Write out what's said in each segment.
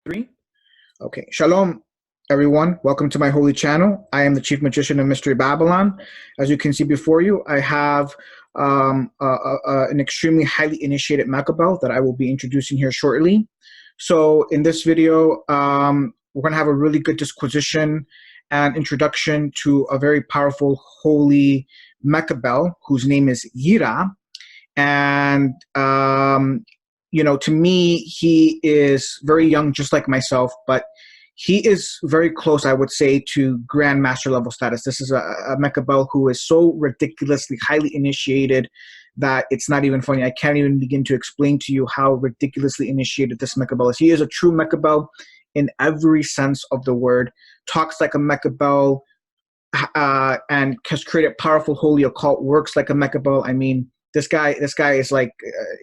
Three. Okay. Shalom, everyone. Welcome to my holy channel. I am the Chief Magician of Mystery Babylon. As you can see before you, I have an extremely highly initiated Mequbal that I will be introducing here shortly. So in this video, we're going to have a really good disquisition and introduction to a very powerful holy Mequbal whose name is YIRAH. And you know, to me, he is very young, just like myself, but he is very close, I would say, to grandmaster level status. This is a Mequbal who is so ridiculously highly initiated that it's not even funny. I can't even begin to explain to you how ridiculously initiated this Mequbal is. He is a true Mequbal in every sense of the word, talks like a Mequbal, and has created powerful holy occult works like a Mequbal. I mean, this guy is like,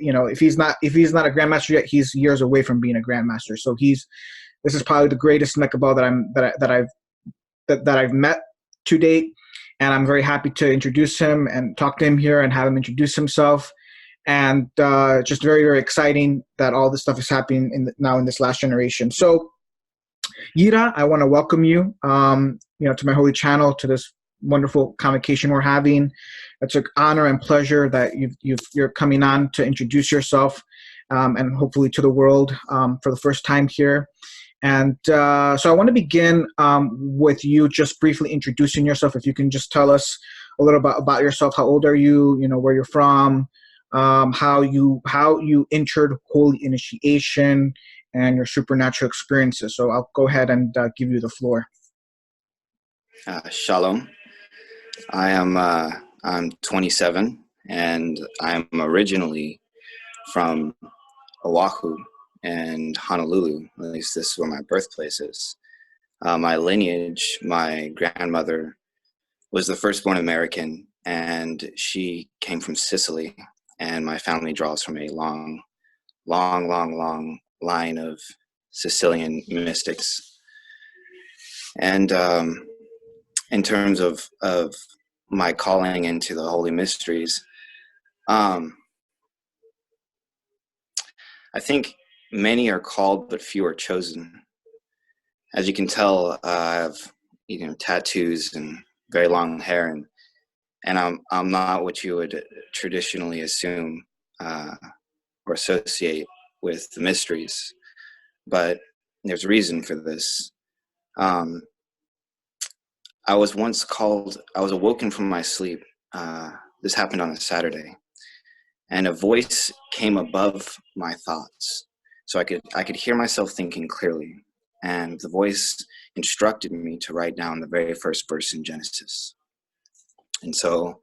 you know, if he's not a grandmaster yet, he's years away from being a grandmaster. So this is probably the greatest Mequbal that I've met to date, and I'm very happy to introduce him and talk to him here and have him introduce himself. And just very, very exciting that all this stuff is happening now in this last generation. So, YIRAH, I want to welcome you, you know, to my holy channel, to this wonderful convocation we're having. It's an honor and pleasure that you're coming on to introduce yourself, and hopefully to the world for the first time here. And so I want to begin with you just briefly introducing yourself. If you can just tell us a little bit about yourself. How old are you? You know, where you're from, how you entered holy initiation, and your supernatural experiences. So I'll go ahead and give you the floor. Shalom. I'm 27, and I'm originally from Oahu and Honolulu. At least this is where my birthplace is. My lineage, my grandmother was the firstborn American, and she came from Sicily. And my family draws from a long line of Sicilian mystics. And in terms of my calling into the holy mysteries, I think many are called, but few are chosen. As you can tell, I have, you know, tattoos and very long hair, and I'm not what you would traditionally assume or associate with the mysteries, but there's a reason for this. I was awoken from my sleep. This happened on a Saturday, and a voice came above my thoughts. So I could hear myself thinking clearly, and the voice instructed me to write down the very first verse in Genesis. And so,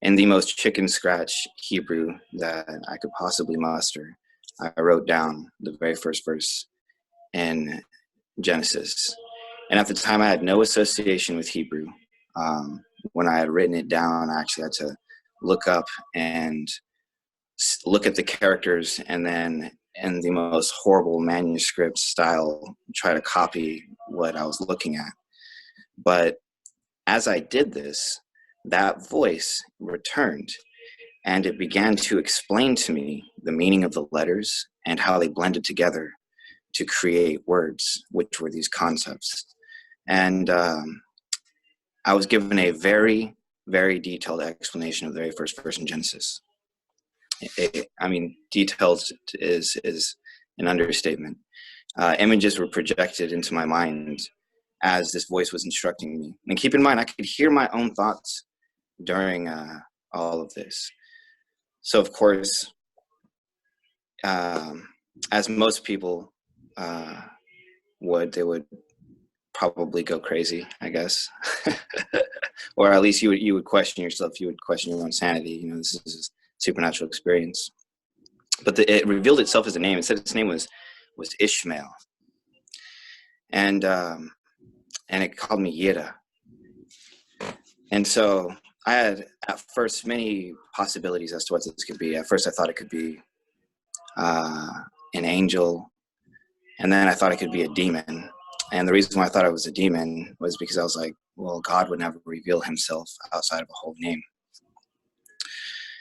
in the most chicken scratch Hebrew that I could possibly muster, I wrote down the very first verse in Genesis. And at the time, I had no association with Hebrew. When I had written it down, I actually had to look up and look at the characters, and then in the most horrible manuscript style, try to copy what I was looking at. But as I did this, that voice returned, and it began to explain to me the meaning of the letters and how they blended together to create words, which were these concepts. And I was given a very, very detailed explanation of the very first verse in Genesis. I mean, detailed is an understatement. Images were projected into my mind as this voice was instructing me. And keep in mind, I could hear my own thoughts during all of this. So, of course, as most people they would probably go crazy, I guess. Or at least you would question yourself. You would question your own sanity. You know, this is a supernatural experience. But it revealed itself as a name. It said its name was Ishmael. And it called me YIRAH. And so I had at first many possibilities as to what this could be. At first I thought it could be an angel, and then I thought it could be a demon. And the reason why I thought it was a demon was because I was like, well, God would never reveal himself outside of a holy name.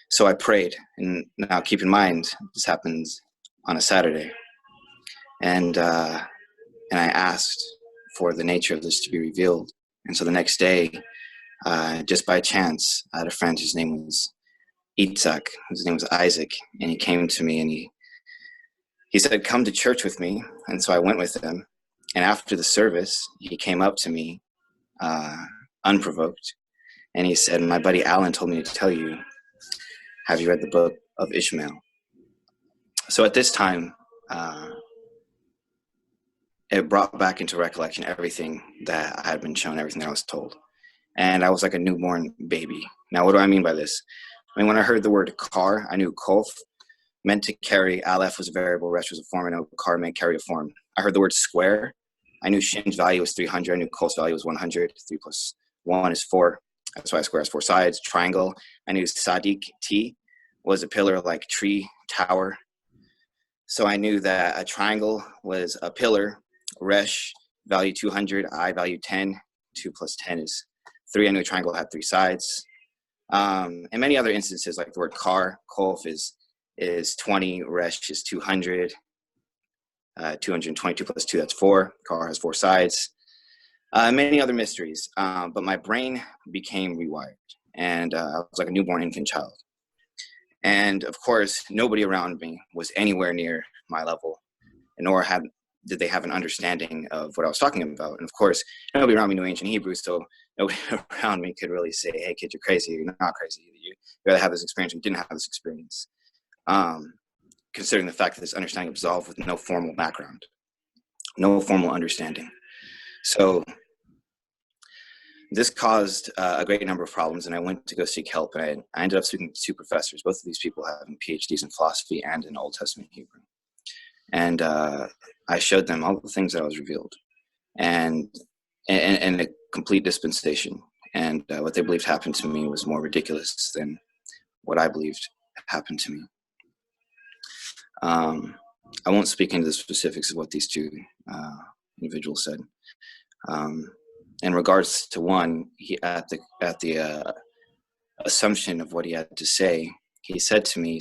So I prayed. And now keep in mind, this happens on a Saturday. And and I asked for the nature of this to be revealed. And so the next day, just by chance, I had a friend whose name was Itzhak, whose name was Isaac, and he came to me and he said, "Come to church with me." And so I went with him. And after the service, he came up to me, unprovoked, and he said, "My buddy Alan told me to tell you, have you read the book of Ishmael?" So at this time, it brought back into recollection everything that I had been shown, everything that I was told. And I was like a newborn baby. Now, what do I mean by this? I mean, when I heard the word car, I knew kof meant to carry. Aleph was a variable, resh was a form, and car meant carry a form. I heard the word square. I knew shin's value was 300. I knew kof's value was 100. 3 plus 1 is 4. That's why a square has 4 sides. Triangle. I knew Sadiq, T, was a pillar like tree, tower. So I knew that a triangle was a pillar. Resh, value 200. I, value 10. 2 plus 10 is 3. I knew a triangle had 3 sides. And many other instances, like the word car, kof is 20. Resh is 200. 222 plus 2, that's 4. Car has 4 sides. Many other mysteries. But my brain became rewired. And I was like a newborn infant child. And of course, nobody around me was anywhere near my level, nor did they have an understanding of what I was talking about. And of course, nobody around me knew ancient Hebrew, so nobody around me could really say, "Hey, kid, you're crazy. You're not crazy. You rather have this experience or didn't have this experience." Considering the fact that this understanding absolved with no formal background, no formal understanding. So this caused a great number of problems, and I went to go seek help, and I ended up speaking to 2 professors, both of these people having PhDs in philosophy and in Old Testament Hebrew. And I showed them all the things that I was revealed, and a complete dispensation. And what they believed happened to me was more ridiculous than what I believed happened to me. I won't speak into the specifics of what these 2 individuals said. In regards to one, he at the assumption of what he had to say, he said to me,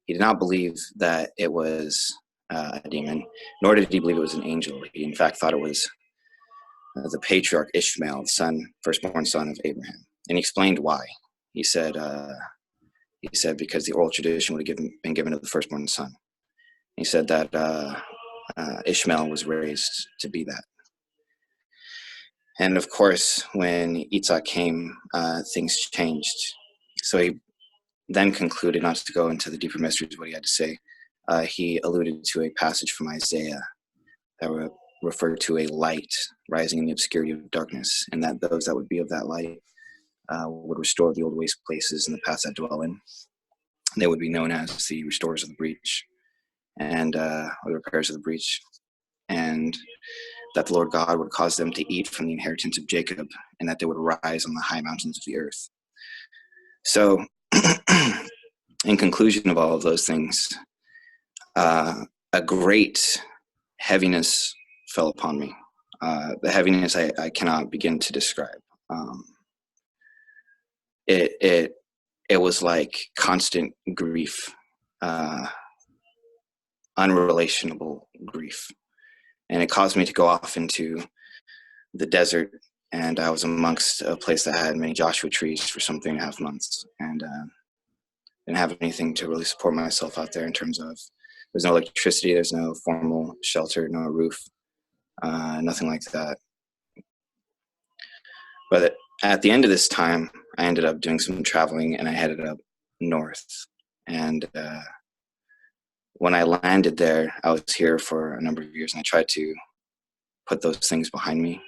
he did not believe that it was a demon, nor did he believe it was an angel. He in fact thought it was the patriarch Ishmael, the firstborn son of Abraham. And he explained why. He said because the oral tradition would have been given to the firstborn son. He said that Ishmael was raised to be that. And of course, when Yitzhak came, things changed. So he then concluded, not to go into the deeper mysteries of what he had to say, he alluded to a passage from Isaiah that referred to a light rising in the obscurity of darkness, and that those that would be of that light would restore the old waste places and the paths that dwell in. They would be known as the restorers of the breach, and or the repairers of the breach, and that the Lord God would cause them to eat from the inheritance of Jacob, and that they would rise on the high mountains of the earth. So, in conclusion of all of those things, a great heaviness fell upon me. The heaviness I cannot begin to describe. It was like constant grief, unrelationable grief. And it caused me to go off into the desert, and I was amongst a place that had many Joshua trees for some 3.5 months, and didn't have anything to really support myself out there in terms of, there's no electricity, there's no formal shelter, no roof, nothing like that. But at the end of this time, I ended up doing some traveling, and I headed up north. And when I landed there, I was here for a number of years, and I tried to put those things behind me,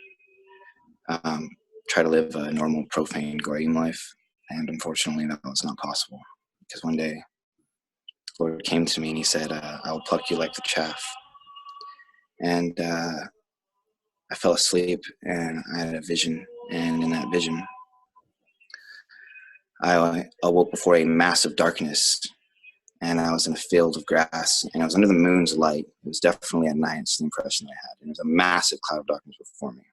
try to live a normal, profane, goyim life. And unfortunately, that was not possible, because one day, the Lord came to me and he said, I will pluck you like the chaff. And I fell asleep, and I had a vision, and in that vision, I awoke before a massive darkness, and I was in a field of grass, and I was under the moon's light. It was definitely at night. It's the impression I had. And there was a massive cloud of darkness before me.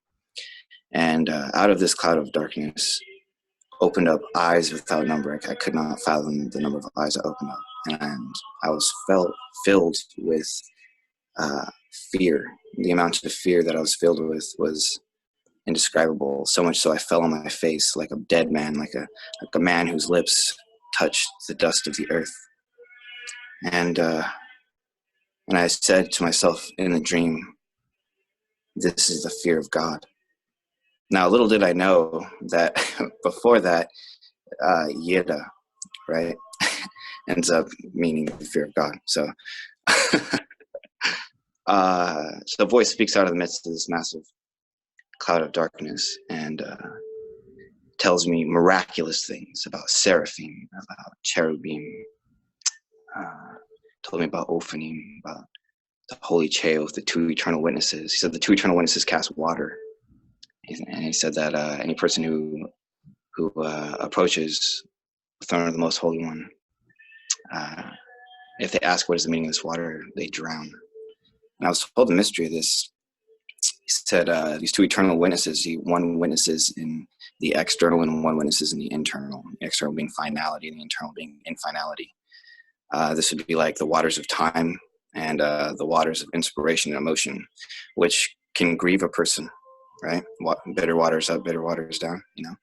And out of this cloud of darkness opened up eyes without number. I could not fathom the number of eyes that opened up. And I was filled with fear. The amount of fear that I was filled with was indescribable. So much so I fell on my face like a dead man, like a man whose lips touched the dust of the earth. And I said to myself in the dream, this is the fear of God. Now, little did I know that before that, YIRAH, right, ends up meaning the fear of God. So, so the voice speaks out of the midst of this massive cloud of darkness and tells me miraculous things about seraphim, about cherubim, told me about Ophanim, about the holy Cheoth, the two eternal witnesses. He said the two eternal witnesses cast water. And he said that any person who approaches the throne of the Most Holy One, if they ask what is the meaning of this water, they drown. And I was told the mystery of this. He said these two eternal witnesses, one witnesses in the external and one witnesses in the internal. The external being finality and the internal being infinality. This would be like the waters of time and the waters of inspiration and emotion, which can grieve a person, right? Bitter waters up, bitter waters down, you know?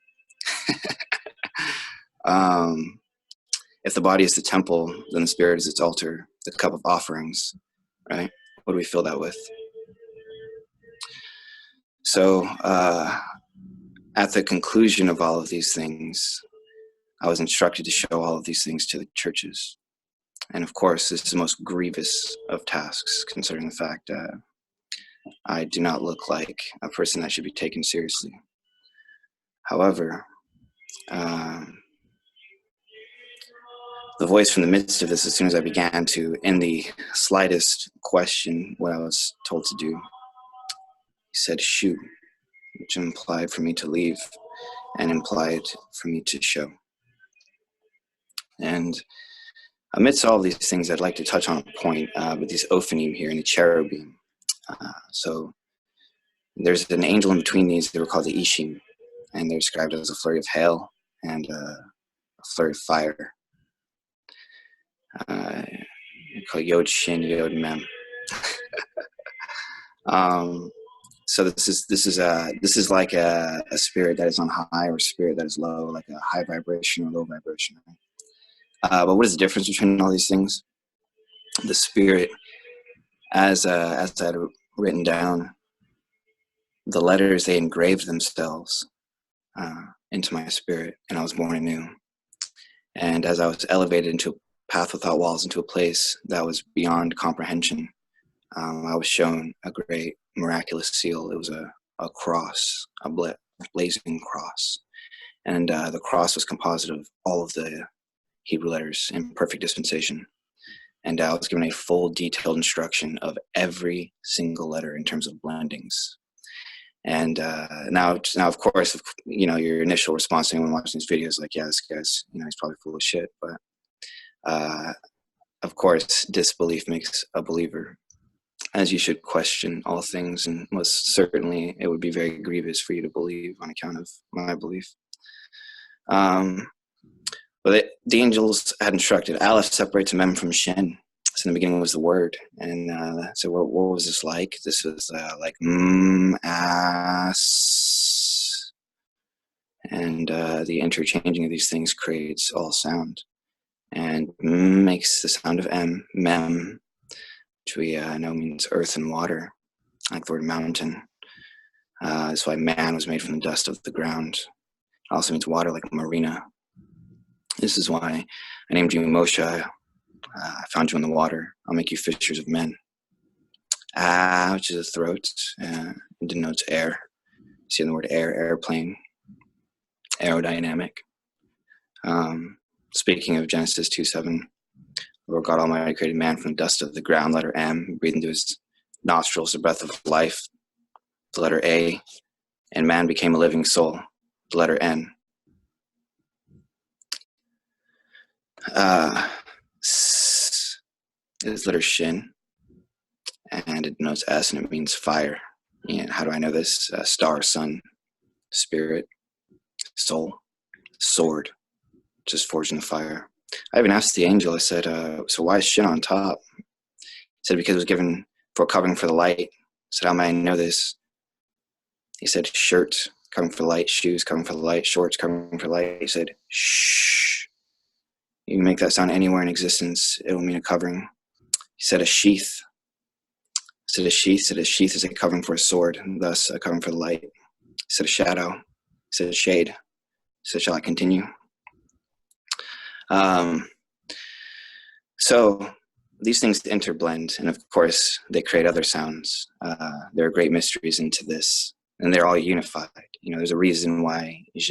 If the body is the temple, then the spirit is its altar, the cup of offerings, right? What do we fill that with? So at the conclusion of all of these things, I was instructed to show all of these things to the churches. And of course, this is the most grievous of tasks, considering the fact that I do not look like a person that should be taken seriously. However, the voice from the midst of this, as soon as I began to, in the slightest question what I was told to do, he said, shoot, which implied for me to leave and implied for me to show. And amidst all of these things, I'd like to touch on a point with these Ophanim here and the cherubim. So there's an angel in between these. They were called the Ishim, and they're described as a flurry of hail and a flurry of fire. Called Yod Shin Yod Mem. So this is like a spirit that is on high or a spirit that is low, like a high vibration or low vibration. But what is the difference between all these things? The spirit, as I had written down, the letters, they engraved themselves into my spirit, and I was born anew. And as I was elevated into a path without walls, into a place that was beyond comprehension, I was shown a great miraculous seal. It was a cross, a blazing cross. And the cross was composite of all of the Hebrew letters in perfect dispensation. And I was given a full detailed instruction of every single letter in terms of blendings. And now, of course, you know, your initial response to anyone watching this video is like, yeah, this guy's, you know, he's probably full of shit. But of course, disbelief makes a believer, as you should question all things. And most certainly it would be very grievous for you to believe on account of my belief. But the angels had instructed, Aleph separates Mem from Shin. So in the beginning was the word. And so what was this like? This was like ass. And the interchanging of these things creates all sound. And makes the sound of mem, which we know means earth and water, like the word mountain. That's why man was made from the dust of the ground. It also means water, like marina. This is why I named you Moshe. I found you in the water. I'll make you fishers of men. Which is a throat. It denotes air. See in the word air, airplane, aerodynamic. Speaking of Genesis 2:7, Lord God Almighty created man from the dust of the ground, letter M, breathed into his nostrils the breath of life, the letter A, and man became a living soul, the letter N. Is letter Shin, and it denotes S, and it means fire. And how do I know this? Star, sun, spirit, soul, sword, just forged in the fire. I even asked the angel, I said, so why is Shin on top? He said, because it was given for covering for the light. I said, how may I know this? He said, shirt, covering for the light, shoes, covering for the light, shorts, covering for the light. He said, shh. You can make that sound anywhere in existence. It will mean a covering. He said, a sheath. I said, a sheath. He said, a sheath is a covering for a sword, and thus a covering for the light. He said, a shadow. He said, a shade. He said, shall I continue? So these things interblend, and of course, they create other sounds. There are great mysteries into this, and they're all unified. You know, there's a reason why it's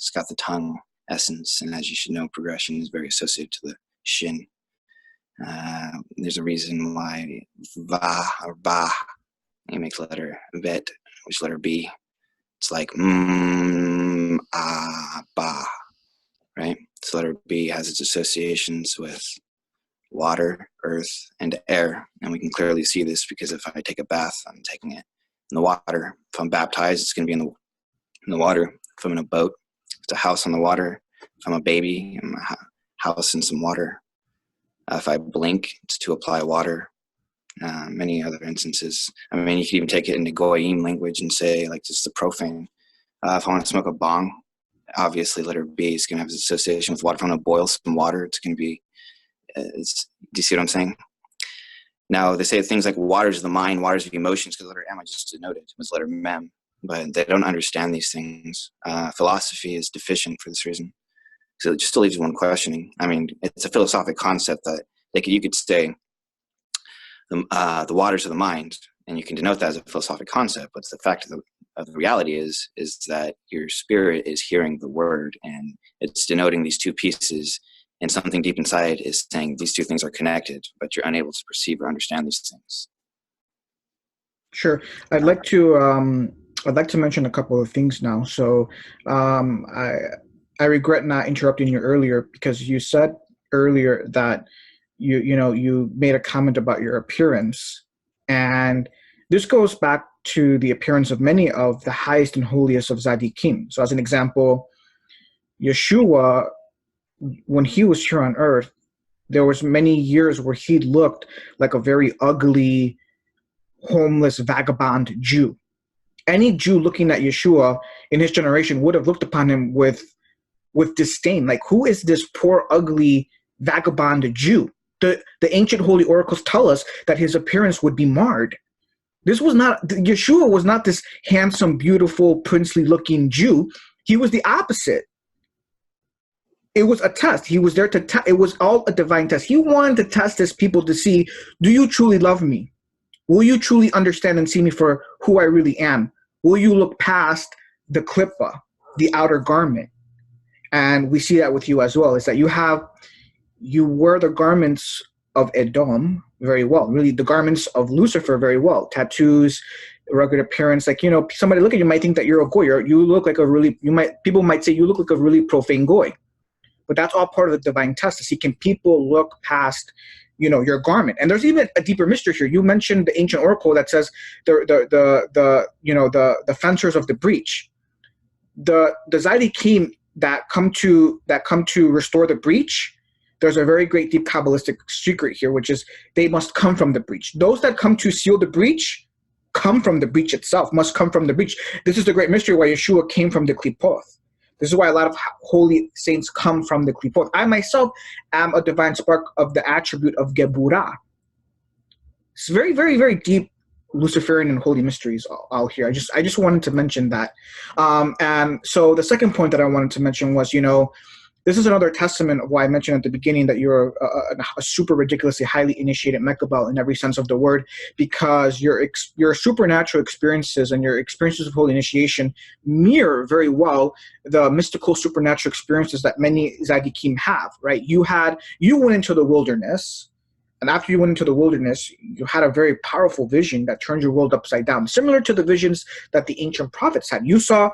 got the tongue essence, and as you should know, progression is very associated to the shin. There's a reason why va or ba, you make letter vet, which letter B. It's like ba, right? So letter B has its associations with water, earth, and air. And we can clearly see this because if I take a bath, I'm taking it in the water. If I'm baptized, it's going to be in the water. If I'm in a boat, it's a house on the water. If I'm a baby, I'm a house in some water. If I blink, it's to apply water. Many other instances. I mean, you could even take it into Goyim language and say, like, just the profane. If I want to smoke a bong, obviously letter B is going to have its association with water. If I want to boil some water, it's going to be, do you see what I'm saying? Now, they say things like waters of the mind, waters of emotions, because letter M I just denoted was letter Mem, but they don't understand these things. Philosophy is deficient for this reason. So it just still leaves one questioning. I mean, it's a philosophic concept that you could say the waters of the mind, and you can denote that as a philosophic concept, but the fact of the reality is that your spirit is hearing the word, and it's denoting these two pieces, and something deep inside is saying these two things are connected, but you're unable to perceive or understand these things. Sure. I'd like to mention a couple of things now. So I regret not interrupting you earlier, because you said earlier that you made a comment about your appearance, and this goes back to the appearance of many of the highest and holiest of Tzaddikim. So as an example, Yeshua, when he was here on earth, there was many years where he looked like a very ugly, homeless, vagabond Jew. Any Jew looking at Yeshua in his generation would have looked upon him with disdain. Like, who is this poor, ugly, vagabond Jew? The ancient holy oracles tell us that his appearance would be marred. Yeshua was not this handsome, beautiful, princely looking Jew. He was the opposite. It was a test. He was there to it was all a divine test. He wanted to test his people to see, do you truly love me? Will you truly understand and see me for who I really am? Will you look past the klippah, the outer garment? And we see that with you as well, is that you wear the garments of Edom very well, really the garments of Lucifer very well. Tattoos, rugged appearance. Like, somebody look at you might think that you're a goy. You look like people might say you look like a really profane goy. But that's all part of the divine test, to see, can people look past, your garment? And there's even a deeper mystery here. You mentioned the ancient oracle that says the fencers of the breach. The Tzaddikim that come to restore the breach, there's a very great deep Kabbalistic secret here, which is they must come from the breach. Those that come to seal the breach come from the breach itself, must come from the breach. This is the great mystery why Yeshua came from the Klippoth. This is why a lot of holy saints come from the Klippoth. I myself am a divine spark of the attribute of Geburah. It's very, very, very deep Luciferian and holy mysteries all here. I just wanted to mention that. And so the second point that I wanted to mention was, this is another testament of why I mentioned at the beginning that you're a super ridiculously highly initiated Mequbal in every sense of the word, because your supernatural experiences and your experiences of holy initiation mirror very well the mystical supernatural experiences that many Tzaddikim have, right? You went into the wilderness, and after you went into the wilderness, you had a very powerful vision that turned your world upside down, similar to the visions that the ancient prophets had. You saw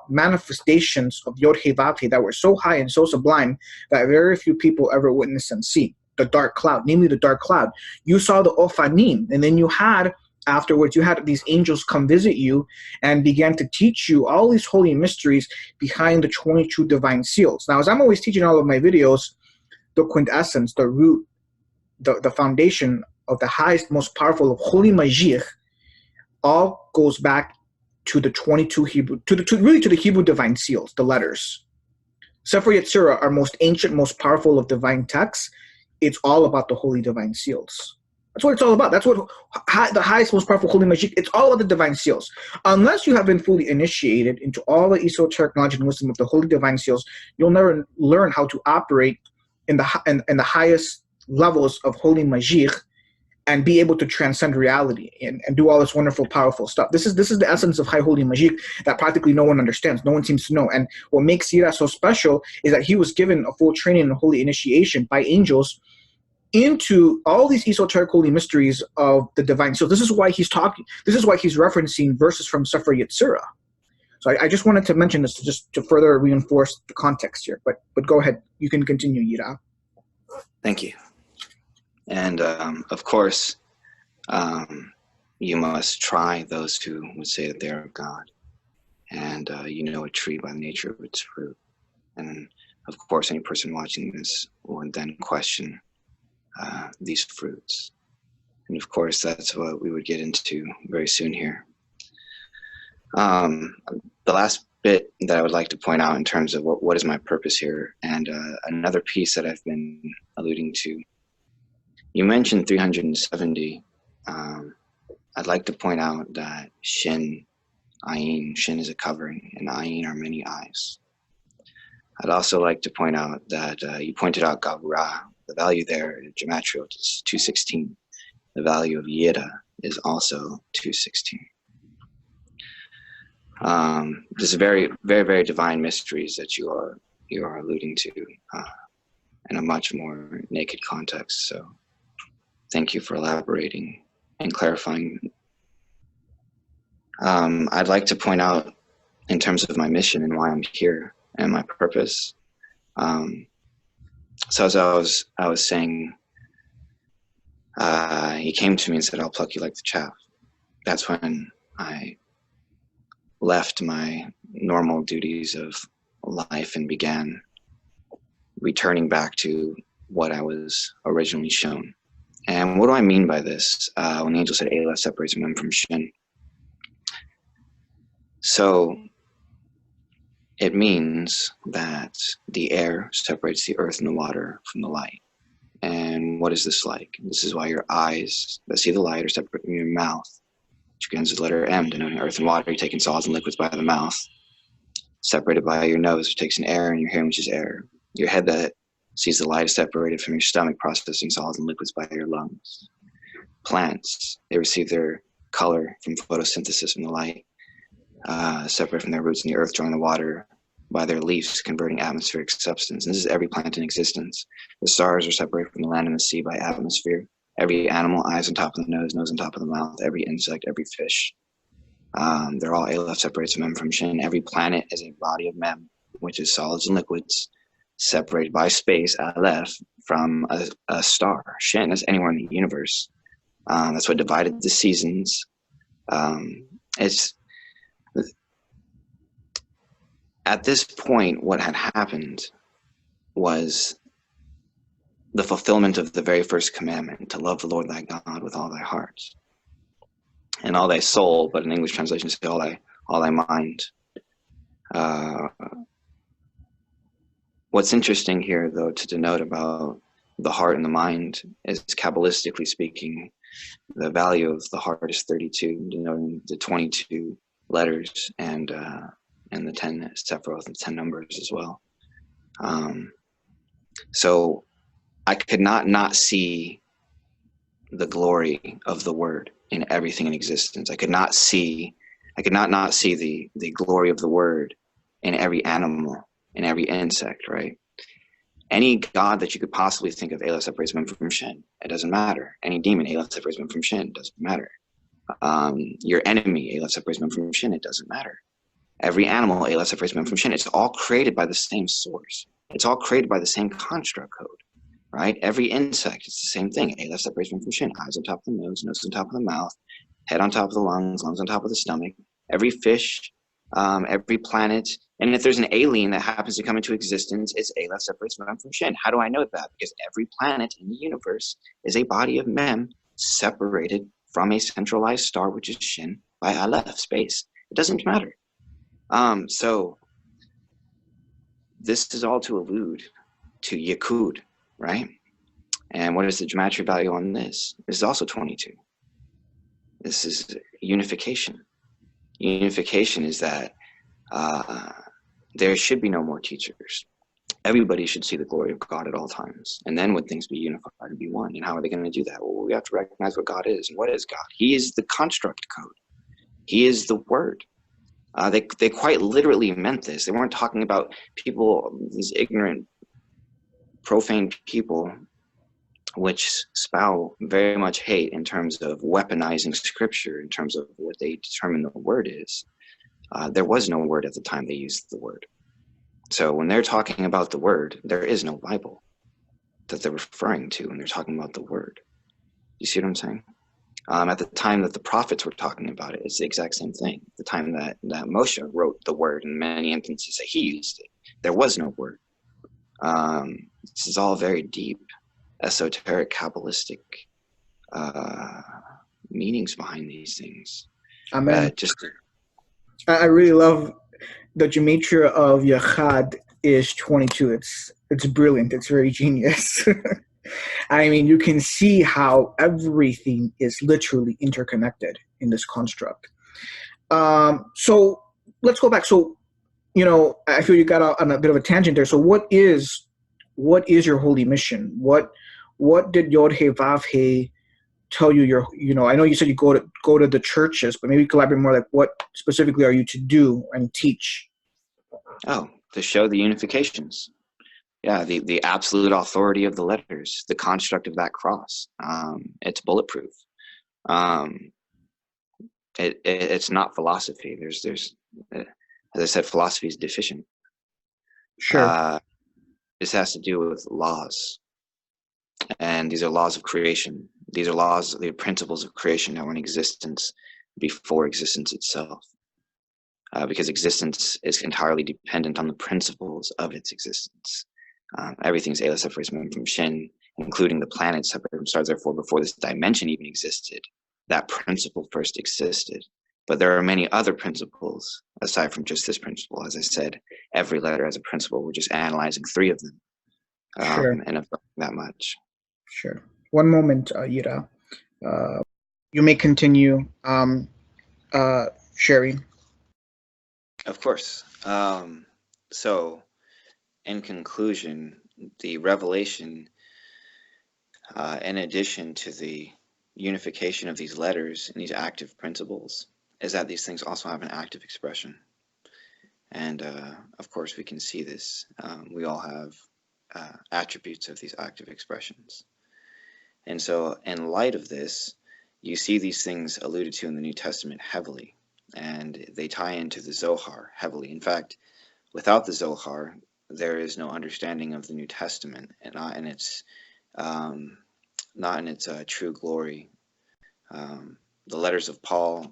manifestations of Yod He Vav He that were so high and so sublime that very few people ever witness and see. The dark cloud, namely the dark cloud. You saw the Ophanim, and then afterwards you had these angels come visit you and began to teach you all these holy mysteries behind the 22 divine seals. Now, as I'm always teaching all of my videos, the quintessence, the root, the foundation of the highest, most powerful of Holy Mashiach, all goes back to the 22 Hebrew, to the Hebrew divine seals, the letters. Sefer Yetzirah, our most ancient, most powerful of divine texts, it's all about the holy divine seals. That's what it's all about. That's what the highest, most powerful Holy Mashiach, it's all about the divine seals. Unless you have been fully initiated into all the esoteric knowledge and wisdom of the holy divine seals, you'll never learn how to operate in the highest levels of Holy Mashiach and be able to transcend reality and do all this wonderful, powerful stuff. This is the essence of High Holy Mashiach that practically no one understands. No one seems to know. And what makes YIRAH so special is that he was given a full training in holy initiation by angels into all these esoteric holy mysteries of the divine soul. This is why he's referencing verses from Sefer Yetzirah. So I just wanted to mention this just to further reinforce the context here. But go ahead. You can continue, YIRAH. Thank you. And of course, you must try those who would say that they are of God. And you know a tree by the nature of its fruit. And of course, any person watching this would then question these fruits. And of course, that's what we would get into very soon here. The last bit that I would like to point out in terms of what is my purpose here, and another piece that I've been alluding to. You mentioned 370. I'd like to point out that Shin, Ayin, Shin is a covering, and Ayin are many eyes. I'd also like to point out that you pointed out Gavurah. The value there in Gematria is 216. The value of YIRAH is also 216. This is very, very, very divine mysteries that you are alluding to in a much more naked context. So thank you for elaborating and clarifying. I'd like to point out in terms of my mission and why I'm here and my purpose. So as I was saying, he came to me and said, "I'll pluck you like the chaff." That's when I left my normal duties of life and began returning back to what I was originally shown. And what do I mean by this? When the angel said, "Aleph separates Mem from Shin." So it means that the air separates the earth and the water from the light. And what is this like? This is why your eyes that see the light are separate from your mouth, which begins with the letter M, denoting earth and water. You're taking solids and liquids by the mouth, separated by your nose, which takes in air, and your hearing, which is air. Your head that sees the light is separated from your stomach, processing solids and liquids by your lungs. Plants, they receive their color from photosynthesis from the light, separate from their roots in the earth, drawing the water by their leaves, converting atmospheric substance. And this is every plant in existence. The stars are separated from the land and the sea by atmosphere. Every animal, eyes on top of the nose on top of the mouth. Every insect, every fish. They're all Aleph separates Mem from Shin. Every planet is a body of Mem, which is solids and liquids, separated by space, Aleph, from a star. Shin is anywhere in the universe. That's what divided the seasons. At this point, what had happened was the fulfillment of the very first commandment, to love the Lord thy God with all thy heart and all thy soul, but in English translation, say all thy mind. What's interesting here, though, to denote about the heart and the mind is, Kabbalistically speaking, the value of the heart is 32, denoting the 22 letters and the 10 Sephiroth and 10 numbers as well. So I could not see the glory of the word in everything in existence. I could not see the glory of the word in every animal, in every insect, right? Any god that you could possibly think of, Aleph separates Mem from Shin, it doesn't matter. Any demon, Aleph separates Mem from Shin, it doesn't matter. Your enemy, Aleph separates Mem from Shin, it doesn't matter. Every animal, Aleph separates Mem from Shin. It's all created by the same source. It's all created by the same construct code, right? Every insect, it's the same thing. Aleph separates Mem from Shin. Eyes on top of the nose on top of the mouth, head on top of the lungs on top of the stomach. Every fish, Every planet, and if there's an alien that happens to come into existence, it's Elah separates Mem from Shin. How do I know that? Because every planet in the universe is a body of Mem separated from a centralized star, which is Shin, by Aleph, space. It doesn't matter. So this is all to allude to Yakud, right? And what is the gematria value on this? This is also 22. This is unification. Unification is that there should be no more teachers. Everybody should see the glory of God at all times. And then would things be unified and be one? And how are they going to do that? Well, we have to recognize what God is. And what is God? He is the construct code. He is the word. They quite literally meant this. They weren't talking about people, these ignorant, profane people, which spout very much hate in terms of weaponizing scripture, in terms of what they determine the word is. There was no word at the time they used the word. So when they're talking about the word, there is no Bible that they're referring to when they're talking about the word. You see what I'm saying? At the time that the prophets were talking about it, it's the exact same thing. The time that Moshe wrote the word, in many instances that he used it, there was no word. This is all very deep, esoteric, Kabbalistic meanings behind these things. Amen. I really love the gematria of Yachad is 22. It's brilliant. It's very genius. I mean, you can see how everything is literally interconnected in this construct. So let's go back. So, I feel you got on a bit of a tangent there. So what is your holy mission? What did Yod He Vav He tell you? I know you said you go to the churches, but maybe you collaborate more. Like, what specifically are you to do and teach? Oh, to show the unifications. Yeah, the absolute authority of the letters, the construct of that cross. It's bulletproof. It's not philosophy. There's as I said, philosophy is deficient. Sure. This has to do with laws, and these are laws of creation. These are the principles of creation that were in existence before existence itself, because existence is entirely dependent on the principles of its existence. Everything's Elah separates Mem from Shin, including the planets separate from stars. Therefore, before this dimension even existed, that principle first existed. But there are many other principles aside from just this principle. As I said, every letter has a principle. We're just analyzing 3 of them, Sure. and that much. Sure. One moment, YIRAH. You may continue sharing. Of course. So, in conclusion, the revelation, in addition to the unification of these letters and these active principles, is that these things also have an active expression. And of course, we can see this. We all have attributes of these active expressions. And so, in light of this, you see these things alluded to in the New Testament heavily, and they tie into the Zohar heavily. In fact, without the Zohar, there is no understanding of the New Testament, and not in its true glory. The letters of Paul,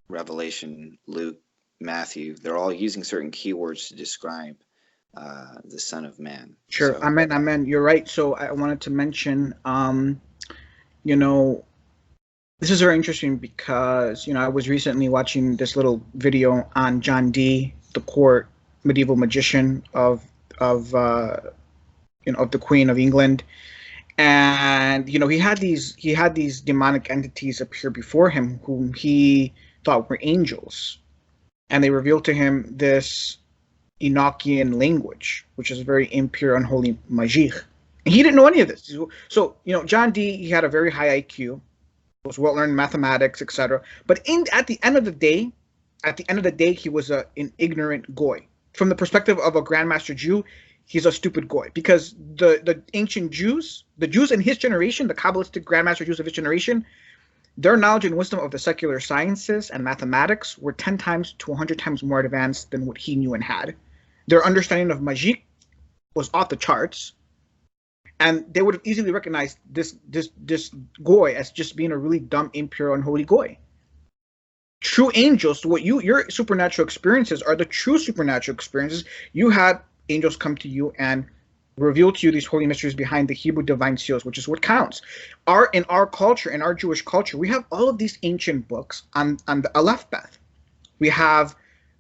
Revelation, Luke, Matthew, they're all using certain keywords to describe the Son of Man. Sure. So, Amen. You're right. So I wanted to mention, this is very interesting because, I was recently watching this little video on John Dee, the court medieval magician of the Queen of England. And, he had these demonic entities appear before him whom he thought were angels. And they revealed to him this Enochian language, which is very impure, unholy magic. And he didn't know any of this. So, John Dee, he had a very high IQ, was well learned in mathematics, etc. But at the end of the day, he was an ignorant goy. From the perspective of a Grandmaster Jew, he's a stupid goy, because the ancient Jews, the Jews in his generation, the Kabbalistic Grandmaster Jews of his generation, their knowledge and wisdom of the secular sciences and mathematics were 10 times to 100 times more advanced than what he knew and had. Their understanding of magic was off the charts, and they would have easily recognized this goy as just being a really dumb, impure, unholy goy. True angels, what your supernatural experiences are the true supernatural experiences. You had angels come to you and reveal to you these holy mysteries behind the Hebrew divine seals, which is what counts. In our culture, in our Jewish culture, we have all of these ancient books on the Aleph Beth. We have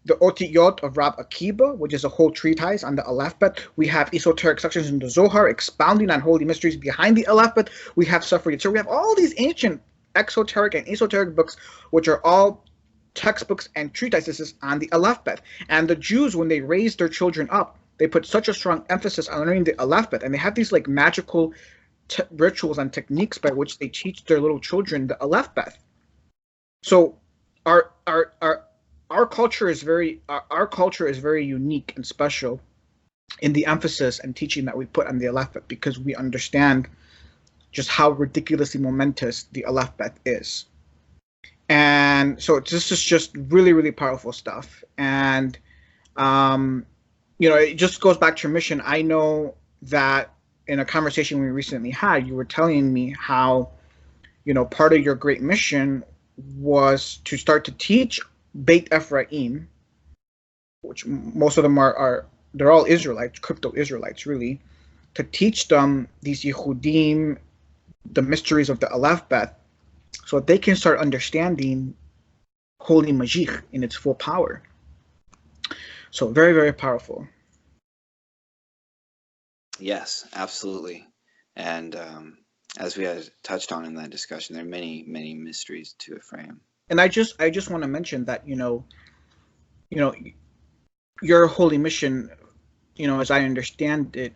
the Otiyot of Rab Akiba, which is a whole treatise on the Aleph Bet. We have esoteric sections in the Zohar expounding on holy mysteries behind the Aleph Bet. We have Sefer Yetzirah. We have all these ancient exoteric and esoteric books, which are all textbooks and treatises on the Aleph Bet. And the Jews, when they raised their children up, they put such a strong emphasis on learning the Aleph Bet, and they have these like magical rituals and techniques by which they teach their little children the Aleph Bet. So our culture is very unique and special in the emphasis and teaching that we put on the Aleph Bet, because we understand just how ridiculously momentous the Aleph Bet is. And so this is just really, really powerful stuff. And it just goes back to your mission. I know that in a conversation we recently had, you were telling me how, part of your great mission was to start to teach Beit Ephraim, which most of them they're all Israelites, crypto Israelites, really, to teach them these Yehudim, the mysteries of the Aleph Bet, so that they can start understanding Holy Mashiach in its full power. So very, very powerful. Yes, absolutely. And as we had touched on in that discussion, there are many, many mysteries to Ephraim. And I just want to mention that, your holy mission, as I understand it,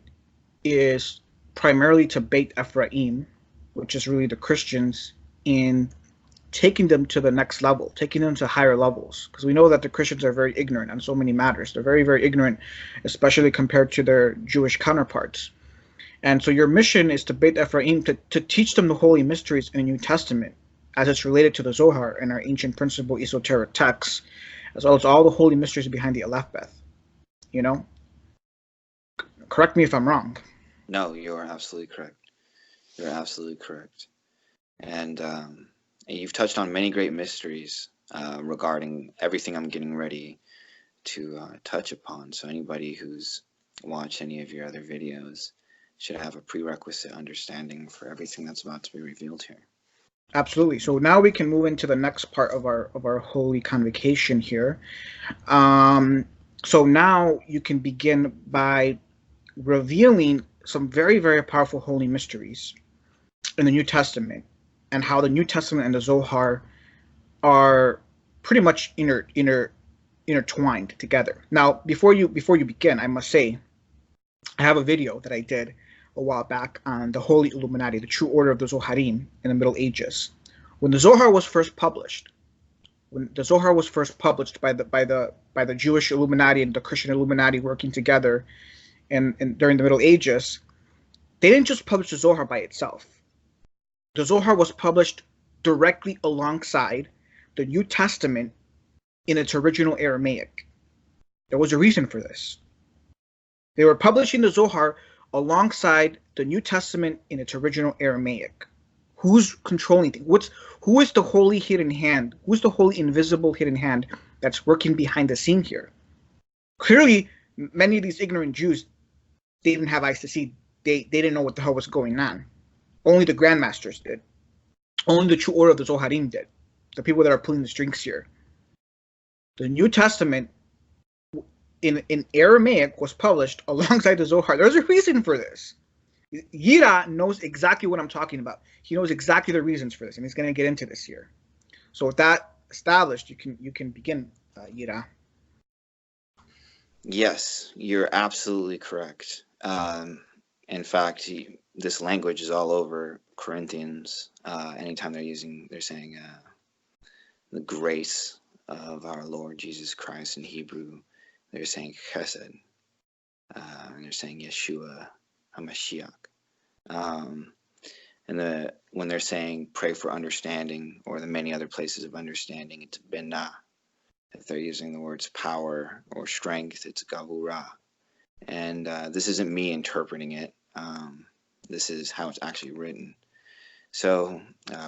is primarily to Beit Ephraim, which is really the Christians, in taking them to the next level, taking them to higher levels. Because we know that the Christians are very ignorant on so many matters. They're very, very ignorant, especially compared to their Jewish counterparts. And so your mission is to Beit Ephraim, to teach them the holy mysteries in the New Testament, as it's related to the Zohar and our ancient principle esoteric texts, as well as all the holy mysteries behind the Aleph Beth. Correct me if I'm wrong. No, you're absolutely correct. You're absolutely correct. And you've touched on many great mysteries regarding everything I'm getting ready to touch upon. So anybody who's watched any of your other videos should have a prerequisite understanding for everything that's about to be revealed here. Absolutely. So now we can move into the next part of our holy convocation here. So now you can begin by revealing some very, very powerful holy mysteries in the New Testament, and how the New Testament and the Zohar are pretty much intertwined together. Now, before you begin, I must say, I have a video that I did a while back on the Holy Illuminati, the true order of the Zoharim in the Middle Ages. When the Zohar was first published, by the Jewish Illuminati and the Christian Illuminati working together, and during the Middle Ages, they didn't just publish the Zohar by itself. The Zohar was published directly alongside the New Testament in its original Aramaic. There was a reason for this. They were publishing the Zohar alongside the New Testament in its original Aramaic. Who's controlling things? Who is the holy hidden hand? Who's the holy invisible hidden hand that's working behind the scene here? Clearly, many of these ignorant Jews, they didn't have eyes to see. They didn't know what the hell was going on. Only the grandmasters did. Only the true order of the Zoharim did. The people that are pulling the strings here. The New Testament in Aramaic was published alongside the Zohar. There's a reason for this. YIRAH knows exactly what I'm talking about. He knows exactly the reasons for this, and he's going to get into this here. So with that established, you can begin, YIRAH. Yes, you're absolutely correct. In fact, this language is all over Corinthians. Anytime they're saying the grace of our Lord Jesus Christ in Hebrew, they're saying chesed, and they're saying Yeshua HaMashiach. And when they're saying pray for understanding, or the many other places of understanding, it's benah. If they're using the words power or strength, it's gavurah. And this isn't me interpreting it. This is how it's actually written. So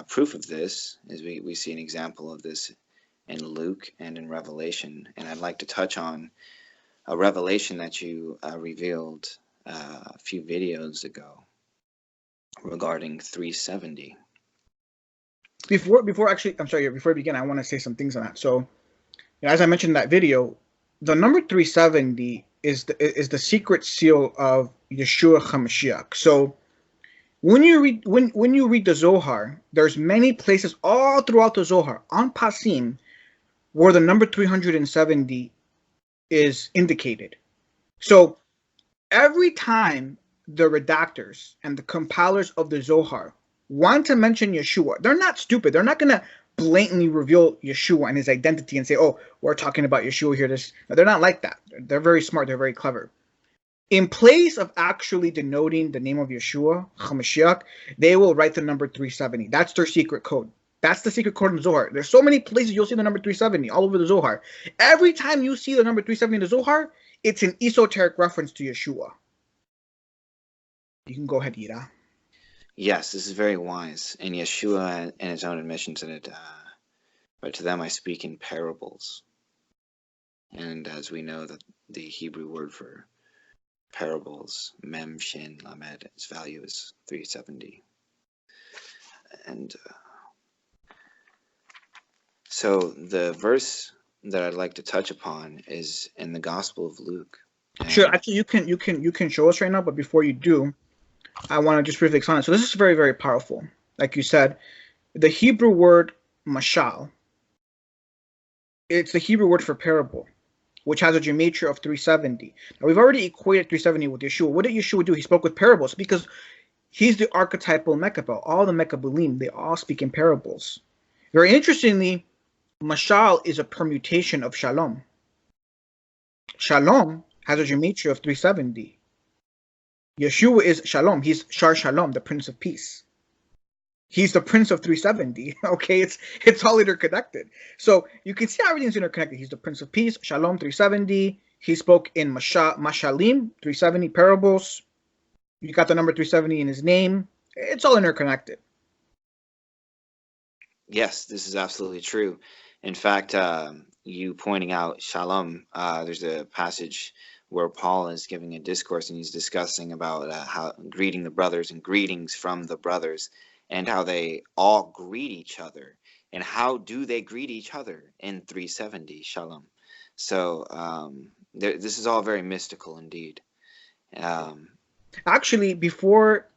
proof of this is we see an example of this in Luke and in Revelation. And I'd like to touch on a revelation that you revealed a few videos ago regarding 370. Before we begin, I want to say some things on that. So, as I mentioned in that video, the number 370 is the secret seal of Yeshua HaMashiach. So when you read the Zohar, there's many places all throughout the Zohar on Pasim where the number 370 is indicated. So every time the redactors and the compilers of the Zohar want to mention Yeshua, they're not stupid. They're not going to blatantly reveal Yeshua and his identity and say, oh, we're talking about Yeshua here. No, they're not like that. They're very smart. They're very clever. In place of actually denoting the name of Yeshua, HaMashiach, they will write the number 370. That's their secret code. That's the secret code in the Zohar. There's so many places you'll see the number 370 all over the Zohar. Every time you see the number 370 in the Zohar, it's an esoteric reference to Yeshua. You can go ahead, YIRAH. Yes, this is very wise. And Yeshua, in his own admission, said it, but to them I speak in parables. And as we know, that the Hebrew word for parables, mem, shin, lamed, its value is 370. And so the verse that I'd like to touch upon is in the Gospel of Luke. Sure, actually you can show us right now, but before you do, I want to just briefly explain it. So this is very, very powerful. Like you said, the Hebrew word mashal, it's the Hebrew word for parable, which has a gematria of 370. Now, we've already equated 370 with Yeshua. What did Yeshua do? He spoke with parables because he's the archetypal Mequbal. All the Mequbalim, they all speak in parables. Very interestingly, mashal is a permutation of shalom. Shalom has a gematria of 370. Yeshua is Shalom. He's Shar Shalom, the Prince of Peace. He's the Prince of 370. Okay, it's all interconnected. So you can see how everything's interconnected. He's the Prince of Peace, Shalom 370. He spoke in Mashalim 370 parables. You got the number 370 in his name. It's all interconnected. Yes, this is absolutely true. In fact, you pointing out Shalom, there's a passage where Paul is giving a discourse and he's discussing about how greeting the brothers and greetings from the brothers and how they all greet each other. And how do they greet each other in 370 Shalom? So this is all very mystical indeed. Actually, before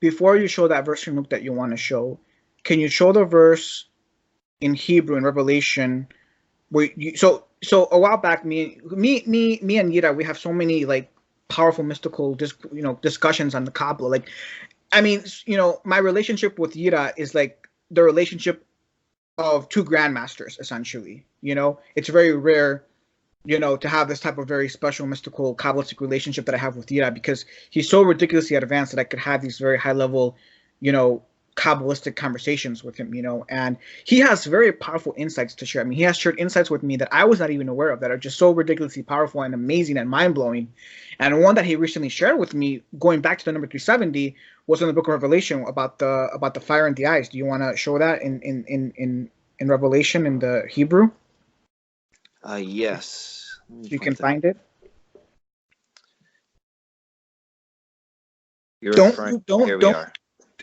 you show that verse from Luke that you want to show, can you show the verse in Hebrew in Revelation where so a while back, me and YIRAH, we have so many like powerful mystical discussions on the Kabbalah. Like, I mean, my relationship with YIRAH is like the relationship of two grandmasters, essentially. It's very rare, to have this type of very special mystical Kabbalistic relationship that I have with YIRAH because he's so ridiculously advanced that I could have these very high level, Kabbalistic conversations with him, and he has very powerful insights to share. I mean, he has shared insights with me that I was not even aware of that are just so ridiculously powerful and amazing and mind-blowing. And one that he recently shared with me, going back to the number 370, was in the book of Revelation about the fire in the eyes. Do you want to show that in Revelation in the Hebrew? Yes. You can find it. Don't.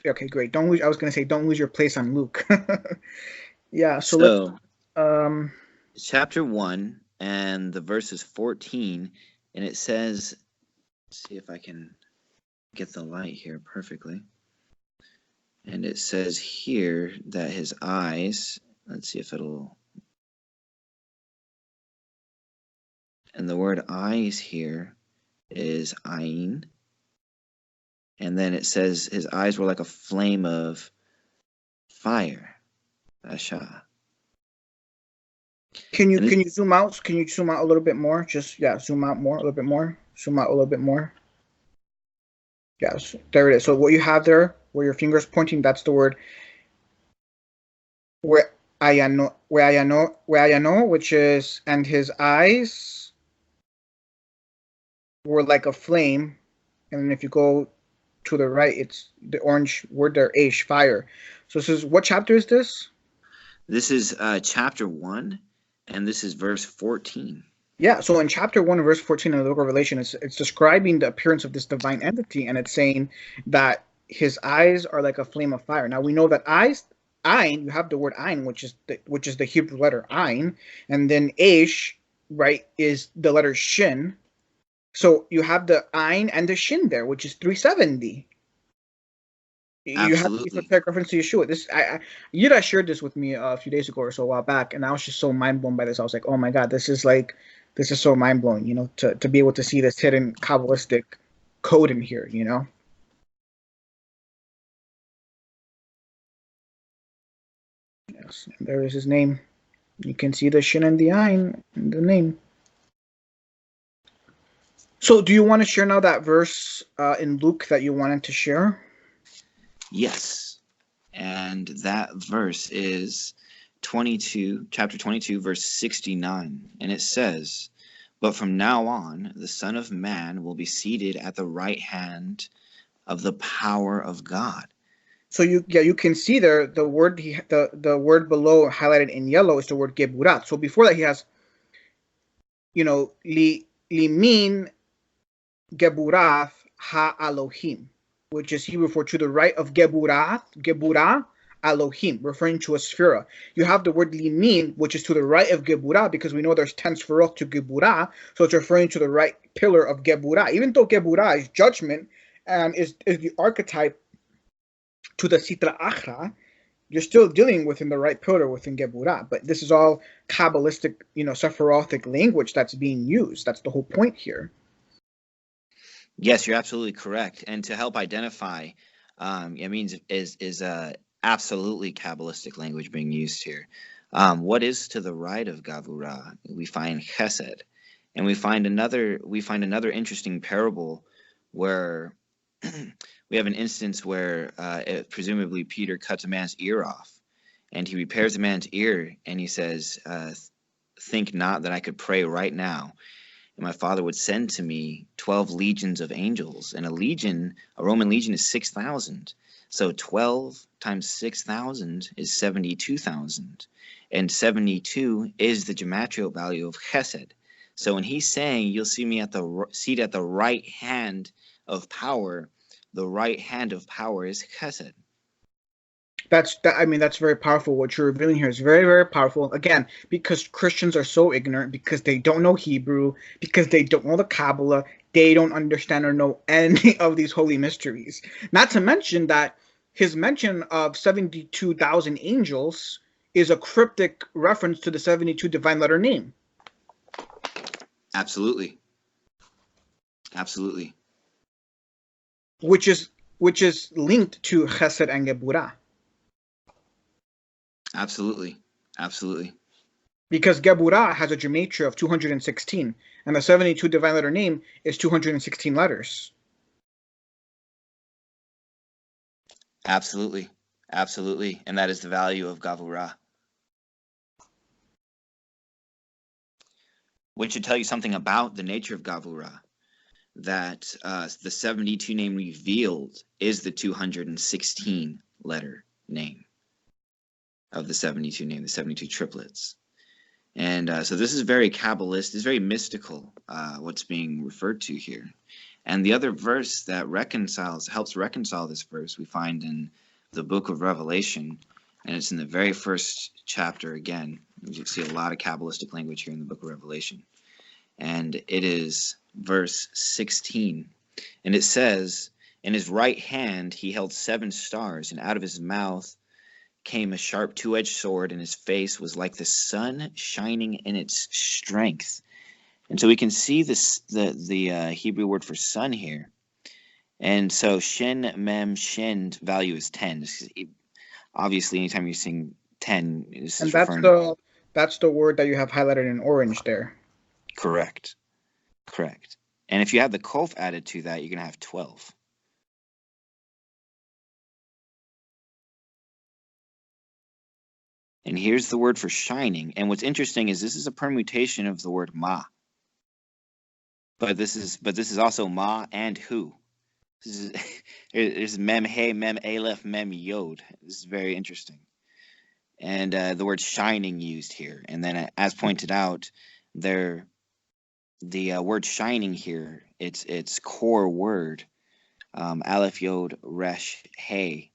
Okay, great. Don't lose. I was going to say, don't lose your place on Luke. Yeah. So chapter 1 and the verse is 14, and it says, let's see if I can get the light here perfectly. And it says here that his eyes, let's see if it'll, and the word eyes here is ayin. And then it says his eyes were like a flame of fire. Asha. Can you zoom out? Can you zoom out a little bit more? Zoom out more, a little bit more. Zoom out a little bit more. Yes, there it is. So what you have there, where your finger's pointing, that's the word where ayano, which is, and his eyes were like a flame. And then if you go to the right, it's the orange word there, Aish, fire. So this is, what chapter is this? This is chapter 1, and this is verse 14. Yeah, so in chapter 1, verse 14 of the book of Revelation, it's describing the appearance of this divine entity, and it's saying that his eyes are like a flame of fire. Now we know that eyes, Ayn, you have the word Ayn, which is the Hebrew letter Ayn, and then Aish, right, is the letter Shin. So you have the Ayn and the Shin there, which is 370. You have the Absolutely. esoteric reference to Yeshua. Yira shared this with me a few days ago or so, a while back, and I was just so mind blown by this. I was like, oh my god, this is so mind blowing. To be able to see this hidden kabbalistic code in here. Yes, and there is his name. You can see the shin and the ayin in the name. So, do you want to share now that verse in Luke that you wanted to share? Yes. And that verse is chapter 22, verse 69. And it says, "But from now on, the Son of Man will be seated at the right hand of the power of God." So you can see there the word the word below highlighted in yellow is the word geburat. So before that he has limin Geburath ha-Elohim, which is Hebrew for to the right of Geburah Elohim, referring to a sphera. You have the word limin, which is to the right of Geburah, because we know there's 10 sferot to Geburah, so it's referring to the right pillar of Geburah. Even though Geburah is judgment and is the archetype to the Sitra Achra, you're still dealing within the right pillar within Geburah. But this is all Kabbalistic, Sephirotic language that's being used. That's the whole point here. Yes, you're absolutely correct. And to help identify, it means is absolutely Kabbalistic language being used here. What is to the right of Gavurah? We find Chesed, and we find another interesting parable where we have an instance where presumably Peter cuts a man's ear off, and he repairs the man's ear, and he says, "Think not that I could pray right now, and my Father would send to me 12 legions of angels." And a Roman legion is 6,000. So 12 times 6,000 is 72,000. And 72 is the gematria value of Chesed. So when he's saying, "You'll see me at the seat at the right hand of power," the right hand of power is Chesed. That's very powerful. What you're revealing here is very, very powerful. Again, because Christians are so ignorant, because they don't know Hebrew, because they don't know the Kabbalah, they don't understand or know any of these holy mysteries. Not to mention that his mention of 72,000 angels is a cryptic reference to the 72 divine letter name. Absolutely. Absolutely. Which is linked to Chesed and Geburah. Absolutely. Absolutely. Because Geburah has a gematria of 216, and the 72 divine letter name is 216 letters. Absolutely. Absolutely. And that is the value of Gavurah. Which should tell you something about the nature of Gavurah, that the 72 name revealed is the 216 letter name of the 72 name, the 72 triplets. And so this is very Kabbalist, it's very mystical, what's being referred to here. And the other verse that helps reconcile this verse, we find in the book of Revelation, and it's in the very first chapter again. You see a lot of Kabbalistic language here in the book of Revelation. And it is verse 16. And it says, "In his right hand he held 7 stars, and out of his mouth came a sharp 2-edged sword, and his face was like the sun shining in its strength." And so we can see the Hebrew word for sun here. And so shin, mem, shin value is 10. Obviously, anytime you're seeing 10, this is referring to... That's the word that you have highlighted in orange there. Correct. And if you have the kof added to that, you're going to have 12. And here's the word for shining. And what's interesting is this is a permutation of the word ma. But this is also ma and hu. There's mem hey, mem aleph, mem yod. This is very interesting. and the word shining used here. And then as pointed out, the word shining here, its core word, Aleph Yod Resh Hey,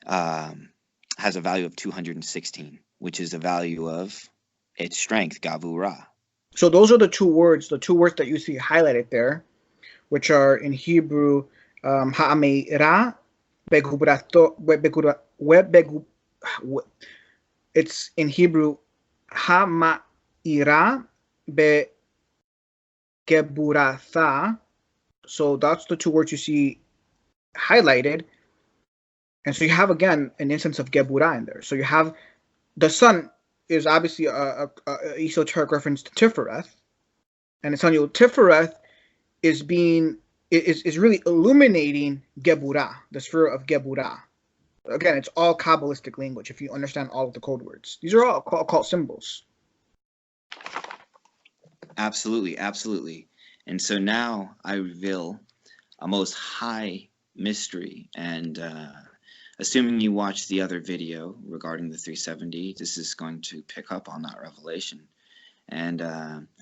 has a value of 216, which is the value of its strength, Gavurah. So those are the two words that you see highlighted there, which are in Hebrew, Ha'ameira, it's in Hebrew, Ha'ma'ira begeburatha. So that's the two words you see highlighted. And so you have, again, an instance of Geburah in there. So you have the sun is obviously a esoteric reference to Tifereth. And it's telling you Tifereth is really illuminating Geburah, the sphere of Geburah. Again, it's all Kabbalistic language if you understand all of the code words. These are all occult symbols. Absolutely, absolutely. And so now I reveal a most high mystery. And assuming you watched the other video regarding the 370, this is going to pick up on that revelation. And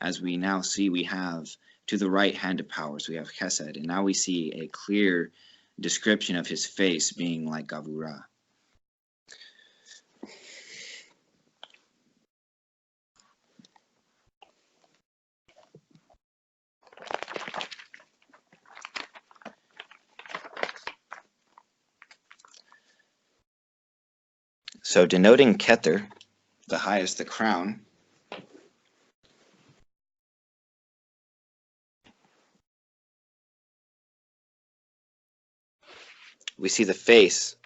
as we now see, we have to the right hand of powers, we have Chesed, and now we see a clear description of his face being like Gavurah. So denoting Keter, the highest, the crown, we see the face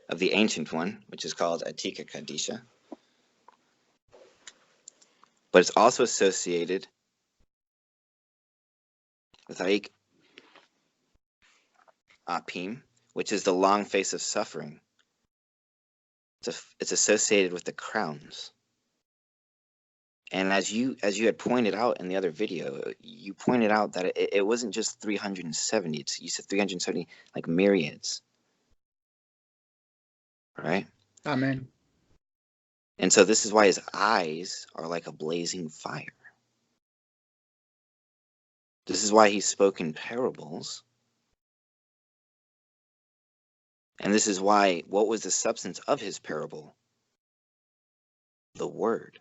of the Ancient One, which is called Atika Kadisha. But it's also associated with Aik Apim, which is the long face of suffering. It's associated with the crowns. And as you had pointed out in the other video, you pointed out that it wasn't just 370. You said 370 like myriads, right? Amen. And so this is why his eyes are like a blazing fire. This is why he spoke in parables. And this is why, what was the substance of his parable? The word,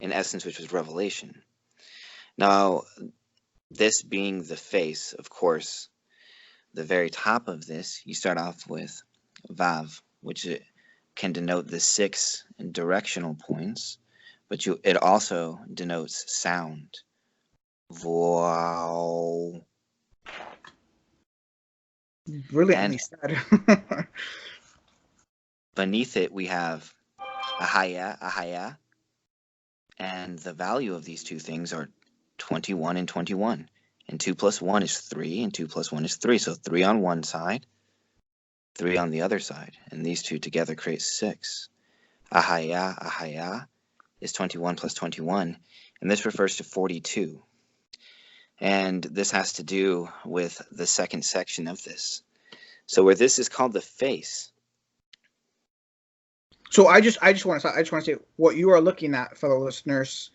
in essence, which was revelation. Now, this being the face, of course, the very top of this, you start off with Vav, which it can denote the 6 directional points, but it also denotes sound. Wow. Brilliantly said. Beneath it, we have Ahaya, and the value of these two things are 21 and 21. And 2 plus 1 is 3, and 2 plus 1 is 3. So 3 on one side, 3 on the other side. And these two together create 6. Ahaya is 21 plus 21. And this refers to 42. And this has to do with the second section of this. So where this is called the face. So I just want to say what you are looking at, fellow listeners,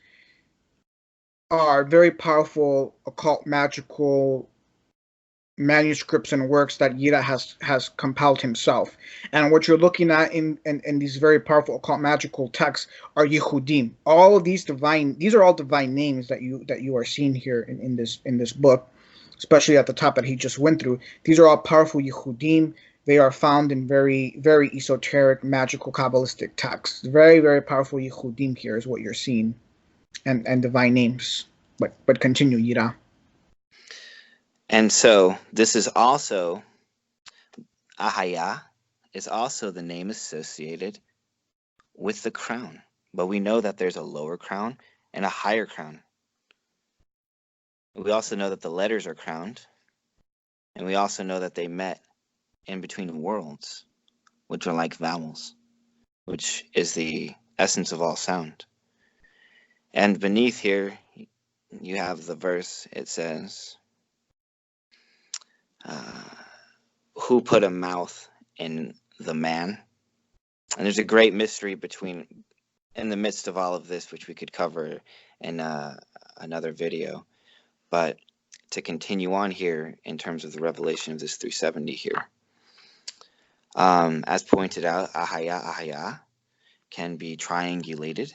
are very powerful occult magical manuscripts and works that YIRAH has compiled himself. And what you're looking at in these very powerful occult magical texts are Yehudim. All of these are all divine names that you are seeing here in this book, especially at the top that he just went through. These are all powerful Yehudim. They are found in very, very esoteric, magical, Kabbalistic texts. Very, very powerful Yehudim here is what you're seeing, and divine names. But continue, YIRAH. And so this is also, Ahaya is also the name associated with the crown. But we know that there's a lower crown and a higher crown. We also know that the letters are crowned. And we also know that they met in between worlds, which are like vowels, which is the essence of all sound. And beneath here, you have the verse. It says, who put a mouth in the man And there's a great mystery in the midst of all of this, which we could cover in another video. But to continue on here in terms of the revelation of this 370 here, as pointed out, ahaya can be triangulated.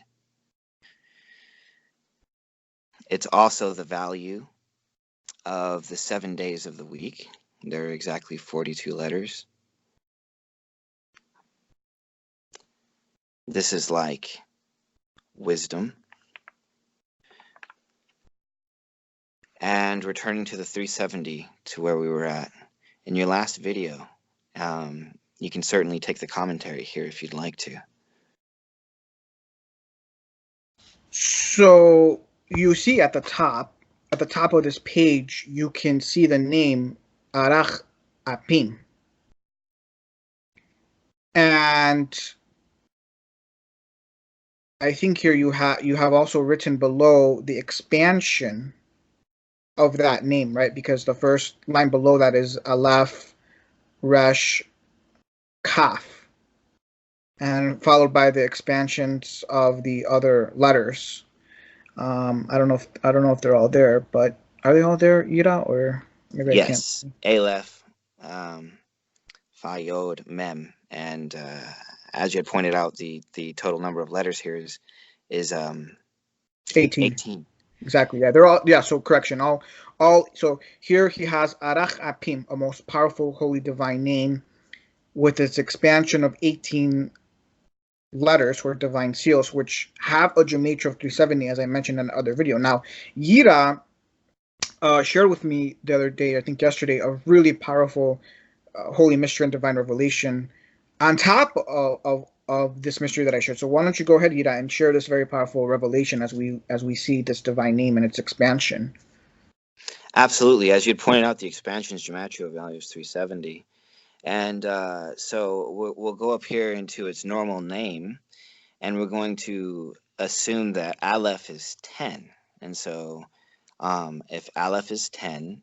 It's also the value of the 7 days of the week. There are exactly 42 letters. This is like wisdom. And returning to the 370, to where we were at in your last video, you can certainly take the commentary here if you'd like to. So you see at the top of this page, you can see the name YIRAH Apim. And I think here you have also written below the expansion of that name, right? Because the first line below that is Aleph, Resh, Kaf, and followed by the expansions of the other letters. I don't know if they're all there, but are they all there, YIRAH, or maybe yes, I can't? Aleph, Fayod, Mem, and as you had pointed out, the total number of letters here is 18. Exactly. Yeah, they're all. Yeah. So correction. All. So here he has YIRAH Apim, a most powerful, holy, divine name, with its expansion of 18 letters or divine seals, which have a gematria of 370, as I mentioned in the other video. Now, YIRAH shared with me the other day, I think yesterday, a really powerful holy mystery and divine revelation on top of this mystery that I shared. So why don't you go ahead, YIRAH, and share this very powerful revelation as we see this divine name and its expansion. Absolutely. As you had pointed out, the expansion's gematria value is 370. And so we'll go up here into its normal name, and we're going to assume that Aleph is 10. And so if Aleph is 10,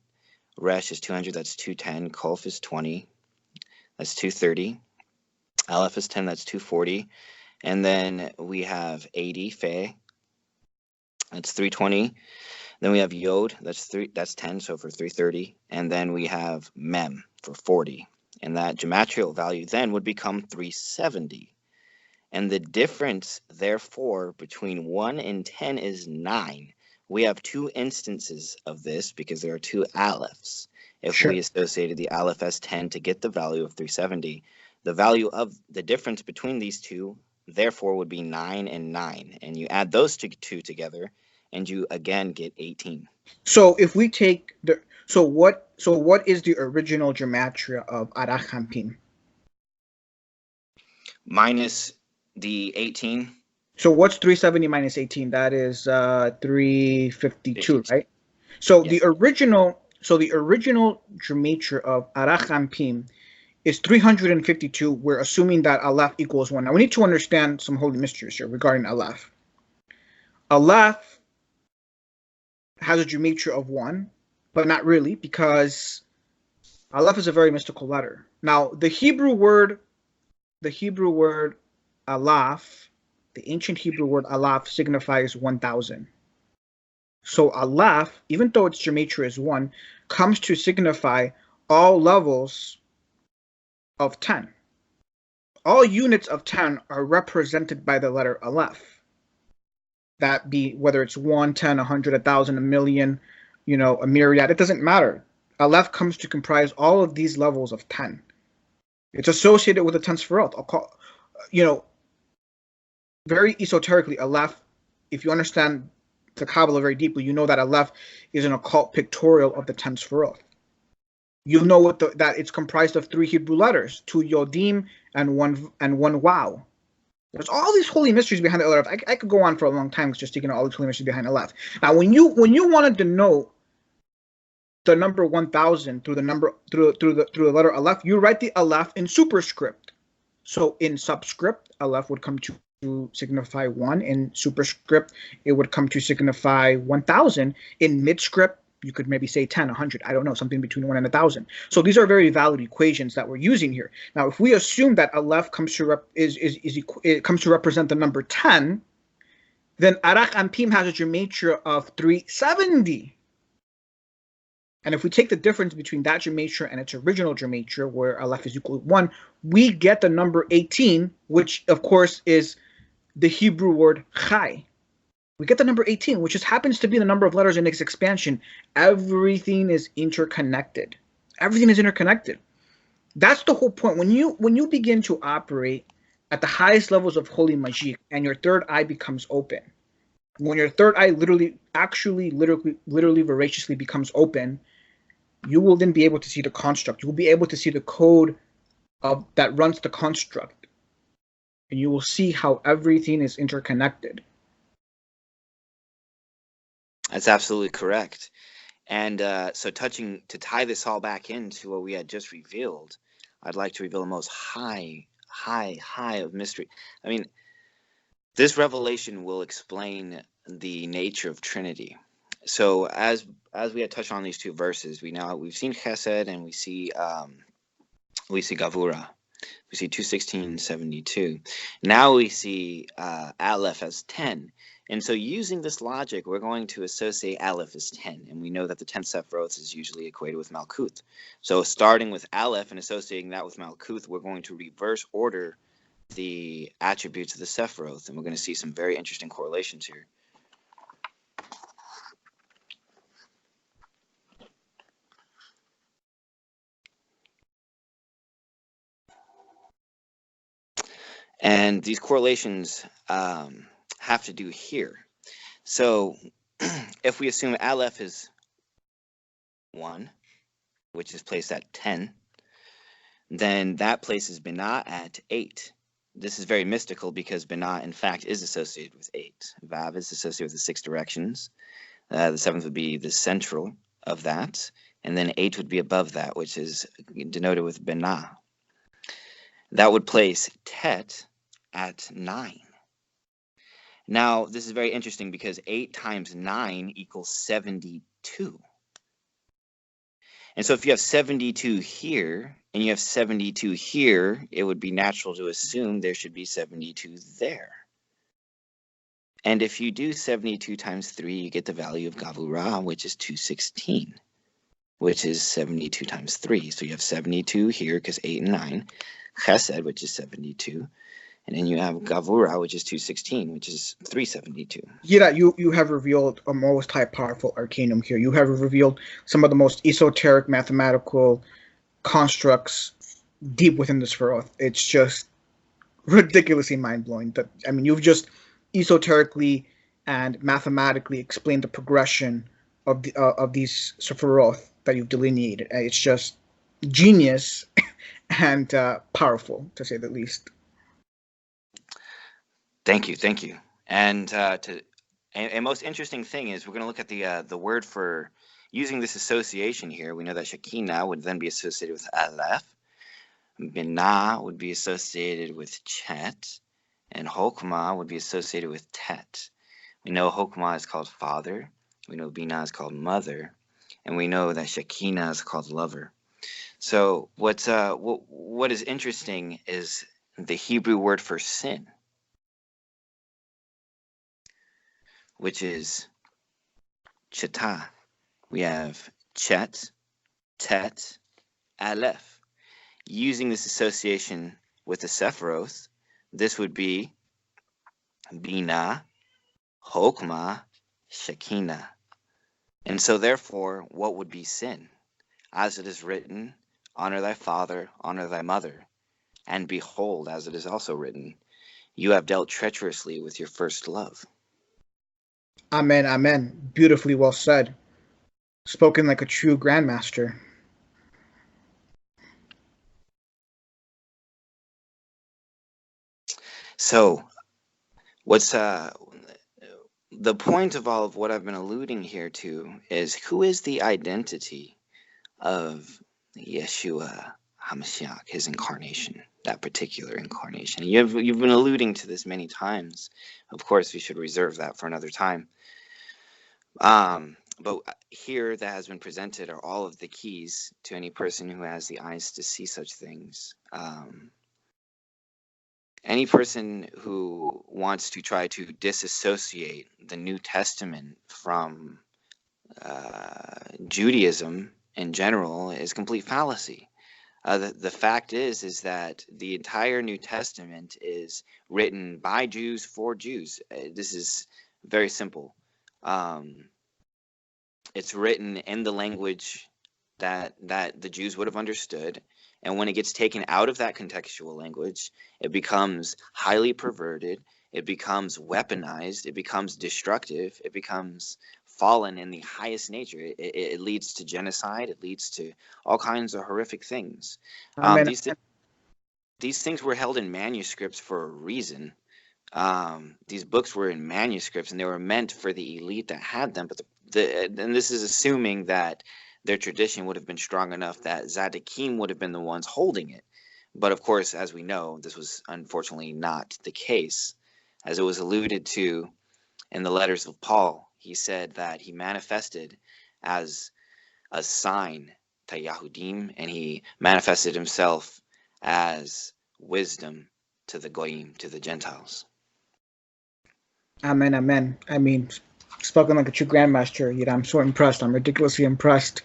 Resh is 200, that's 210. Kolf is 20, that's 230. Aleph is 10, that's 240. And then we have 80, Fe, that's 320. Then we have Yod, that's 10, so for 330. And then we have Mem for 40. And that gematrial value then would become 370. And the difference, therefore, between 1 and 10 is 9. We have two instances of this because there are two Alephs. If we associated the Aleph as 10 to get the value of 370, the value of the difference between these two, therefore, would be 9 and 9. And you add those two together, and you again get 18. So if we take the what is the original gematria of YIRAH Apim? Minus the 18. So what's 370 minus 18? That is 352, right? So yes. the original gematria of YIRAH Apim is 352. We're assuming that Aleph equals 1. Now we need to understand some holy mysteries here regarding Aleph. Aleph has a gematria of 1, but not really, because Aleph is a very mystical letter. Now, the Hebrew word Aleph, the ancient Hebrew word Aleph, signifies 1,000. So Aleph, even though its gematria is 1, comes to signify all levels of 10. All units of 10 are represented by the letter Aleph. That be whether it's 1, 10, 100, 1,000, a million, a myriad, it doesn't matter. Aleph comes to comprise all of these levels of 10. It's associated with the 10 Sefirot. I'll call, very esoterically, Aleph, if you understand the Kabbalah very deeply, you know that Aleph is an occult pictorial of the 10 Sefirot. You know that it's comprised of 3 Hebrew letters, 2 Yodim and one Waw. There's all these holy mysteries behind the Aleph. I could go on for a long time just taking all these holy mysteries behind Aleph. Now, when you want to denote the number 1,000 through the letter Aleph, you write the Aleph in superscript. So in subscript, Aleph would come to signify 1. In superscript, it would come to signify 1,000. In midscript, You could maybe say 10, 100, I don't know, something between 1 and 1,000. So these are very valid equations that we're using here. Now, if we assume that Aleph comes to represent the number 10, then Arach Ampim has a gematria of 370. And if we take the difference between that gematria and its original gematria, where Aleph is equal to 1, we get the number 18, which, of course, is the Hebrew word Chai. We get the number 18, which just happens to be the number of letters in its expansion. Everything is interconnected. Everything is interconnected. That's the whole point. When you begin to operate at the highest levels of Holy Magic and your third eye becomes open, when your third eye literally, voraciously becomes open, you will then be able to see the construct. You will be able to see the code that runs the construct. And you will see how everything is interconnected. That's absolutely correct. And so to tie this all back into what we had just revealed, I'd like to reveal the most high of mystery. I mean, this revelation will explain the nature of Trinity. So as we had touched on these two verses, we've seen Chesed and we see Gavura. We see 2:16:72. Now we see Aleph as 10. And so using this logic, we're going to associate Aleph as 10. And we know that the 10th Sephiroth is usually equated with Malkuth. So starting with Aleph and associating that with Malkuth, we're going to reverse order the attributes of the Sephiroth. And we're going to see some very interesting correlations here. And these correlations have to do here. So if we assume Aleph is 1, which is placed at 10, then that places Binah at 8. This is very mystical because Binah, in fact, is associated with 8. Vav is associated with the 6 directions. The 7th would be the central of that. And then 8 would be above that, which is denoted with Binah. That would place Tet at 9. Now, this is very interesting because 8 times 9 equals 72. And so if you have 72 here and you have 72 here, it would be natural to assume there should be 72 there. And if you do 72 times 3, you get the value of Gavura, which is 216, which is 72 times 3. So you have 72 here because 8 and 9, Chesed, which is 72, and then you have Gavura, which is 216, which is 372. YIRAH, you have revealed a most high powerful arcanum here. You have revealed some of the most esoteric mathematical constructs deep within the Sephiroth. It's just ridiculously mind-blowing. I mean, you've just esoterically and mathematically explained the progression of these Sephiroth that you've delineated. It's just genius and powerful, to say the least. Thank you. And a most interesting thing is we're going to look at the word for using this association here. We know that Shekinah would then be associated with Aleph. Binah would be associated with Chet. And Hokmah would be associated with Tet. We know Hokmah is called father. We know Binah is called mother. And we know that Shekinah is called lover. So what is interesting is the Hebrew word for sin, which is Cheta. We have Chet, Tet, Aleph. Using this association with the Sephiroth, this would be Binah, Hokmah, Shekinah. And so therefore, what would be sin? As it is written, honor thy father, honor thy mother. And behold, as it is also written, you have dealt treacherously with your first love. Amen, amen. Beautifully well said. Spoken like a true grandmaster. So, what's the point of all of what I've been alluding here to is who is the identity of Yeshua HaMashiach, his incarnation, that particular incarnation. You've been alluding to this many times. Of course, we should reserve that for another time. But here that has been presented are all of the keys to any person who has the eyes to see such things. Any person who wants to try to disassociate the New Testament from Judaism in general is complete fallacy. The fact is that the entire New Testament is written by Jews for Jews. This is very simple. It's written in the language that the Jews would have understood, and when it gets taken out of that contextual language, it becomes highly perverted, it becomes weaponized, it becomes destructive, it becomes fallen in the highest nature. It leads to genocide, it leads to all kinds of horrific things. Amen. These things were held in manuscripts for a reason. These books were in manuscripts, and they were meant for the elite that had them, but and this is assuming that their tradition would have been strong enough that Zaddikim would have been the ones holding it. But of course, as we know, this was unfortunately not the case. As it was alluded to in the letters of Paul, he said that he manifested as a sign to Yahudim, and he manifested himself as wisdom to the Goyim, to the Gentiles. Amen, amen. I mean, spoken like a true grandmaster. I'm so impressed. I'm ridiculously impressed.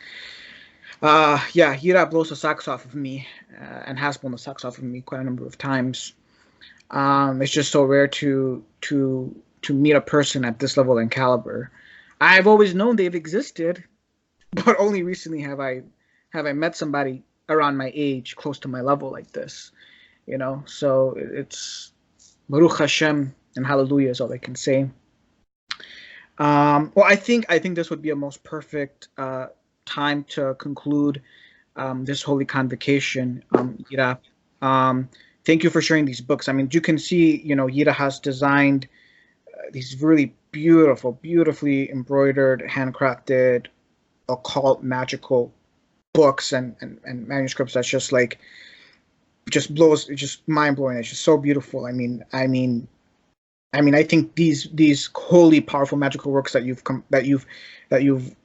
Yeah, YIRAH blows the socks off of me, and has blown the socks off of me quite a number of times. It's just so rare to meet a person at this level and caliber. I've always known they've existed, but only recently have I met somebody around my age, close to my level like this. So it's Baruch Hashem and hallelujah is all I can say. Well, I think this would be a most perfect time to conclude this holy convocation. YIRAH, thank you for sharing these books. I mean, you can see, YIRAH has designed these really beautifully embroidered, handcrafted, occult, magical books and manuscripts that's just like, just mind blowing. It's just so beautiful. I mean, I think these holy, powerful, magical works that you've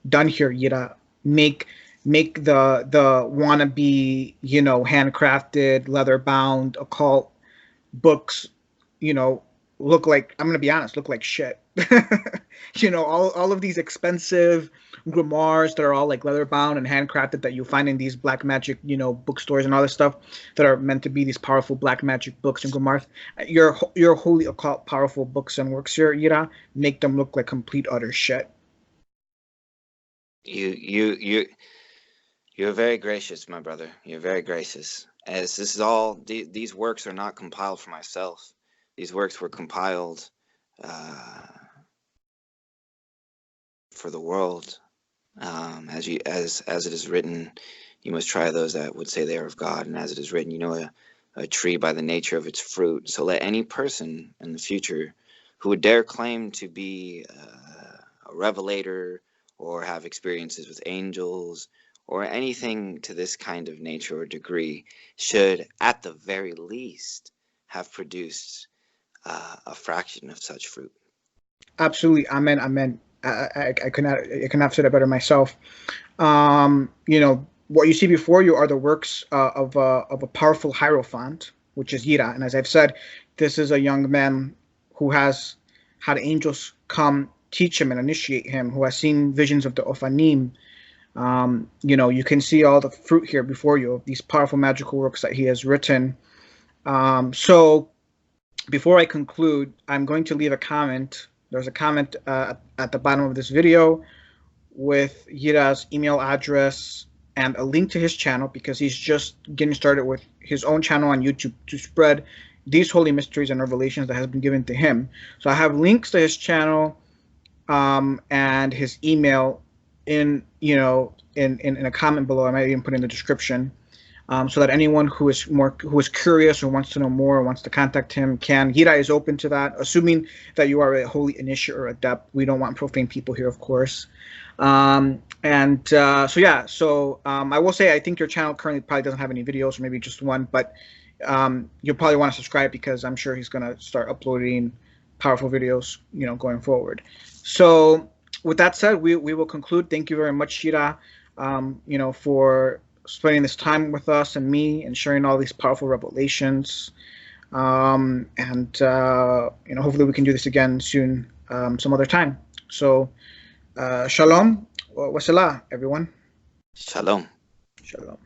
done here, YIRAH, make the wannabe, handcrafted, leather bound, occult books, look like, I'm gonna be honest, look like shit. All of these expensive grimoires that are all like leather bound and handcrafted that you find in these black magic, bookstores and all this stuff that are meant to be these powerful black magic books and grimoires. Your holy occult powerful books and works here, YIRAH, make them look like complete utter shit. You're very gracious, my brother. You're very gracious. As this is all, these works are not compiled for myself. These works were compiled for the world. As it is written, you must try those that would say they are of God. And as it is written, a tree by the nature of its fruit. So let any person in the future who would dare claim to be a revelator or have experiences with angels or anything to this kind of nature or degree should, at the very least, have produced a fraction of such fruit. Absolutely, amen, amen. I could not say that better myself. What you see before you are the works of a powerful hierophant, which is YIRAH. And as I've said, this is a young man who has had angels come teach him and initiate him, who has seen visions of the Ophanim. You can see all the fruit here before you, these powerful magical works that he has written. So before I conclude, I'm going to leave a comment. There's a comment at the bottom of this video with YIRAH's email address and a link to his channel, because he's just getting started with his own channel on YouTube to spread these holy mysteries and revelations that has been given to him. So I have links to his channel and his email in a comment below. I might even put in the description, so that anyone who is curious or wants to know more or wants to contact him can. YIRAH is open to that, assuming that you are a holy initiate or adept. We don't want profane people here, of course. So I will say I think your channel currently probably doesn't have any videos, or maybe just one, but you'll probably want to subscribe, because I'm sure he's going to start uploading powerful videos, going forward. So with that said, we will conclude. Thank you very much, YIRAH, for spending this time with us and me and sharing all these powerful revelations. And hopefully we can do this again soon, some other time. So, shalom, wa salah, everyone. Shalom. Shalom.